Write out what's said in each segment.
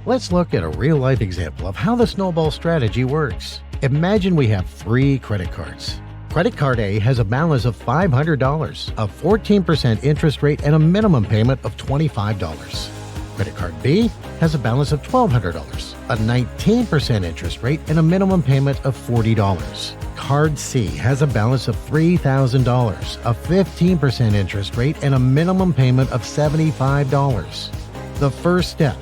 Let's look at a real-life example of how the snowball strategy works. Imagine we have 3 credit cards. Credit card A has a balance of $500, a 14% interest rate, and a minimum payment of $25. Credit card B has a balance of $1,200, a 19% interest rate, and a minimum payment of $40. Card C has a balance of $3,000, a 15% interest rate, and a minimum payment of $75. The first step: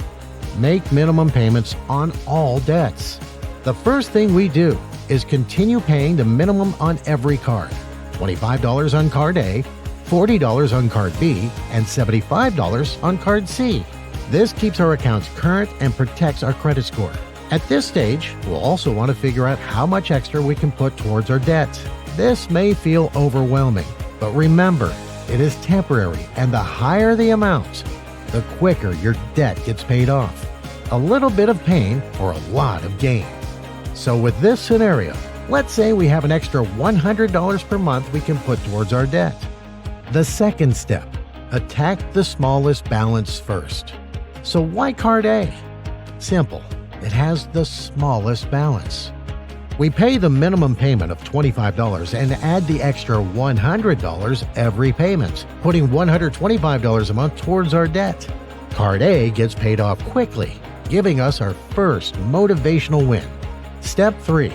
make minimum payments on all debts. The first thing we do is continue paying the minimum on every card. $25 on card A, $40 on card B, and $75 on card C. This keeps our accounts current and protects our credit score. At this stage, we'll also want to figure out how much extra we can put towards our debt. This may feel overwhelming, but remember, it is temporary, and the higher the amount, the quicker your debt gets paid off. A little bit of pain or a lot of gain. So with this scenario, let's say we have an extra $100 per month we can put towards our debt. The second step: attack the smallest balance first. So why card A? Simple. It has the smallest balance. We pay the minimum payment of $25 and add the extra $100 every payment, putting $125 a month towards our debt. Card A gets paid off quickly, giving us our first motivational win. Step 3.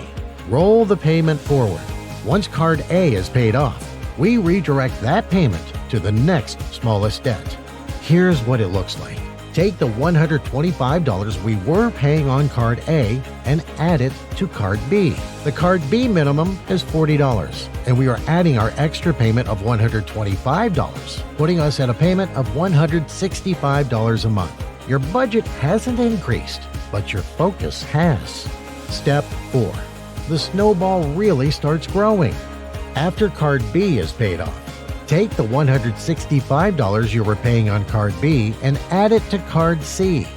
Roll the payment forward. Once card A is paid off, we redirect that payment to the next smallest debt. Here's what it looks like. Take the $125 we were paying on card A and add it to card B. The card B minimum is $40, and we are adding our extra payment of $125, putting us at a payment of $165 a month. Your budget hasn't increased, but your focus has. Step 4. The snowball really starts growing. After card B is paid off, take the $165 you were paying on card B and add it to card C.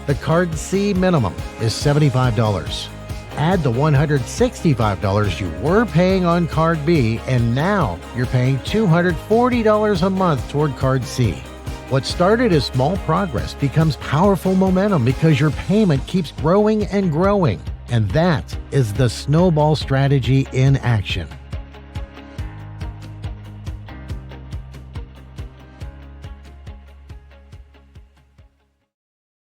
The card C minimum is $75. Add the $165 you were paying on card B, and now you're paying $240 a month toward card C. What started as small progress becomes powerful momentum because your payment keeps growing and growing. And that is the snowball strategy in action.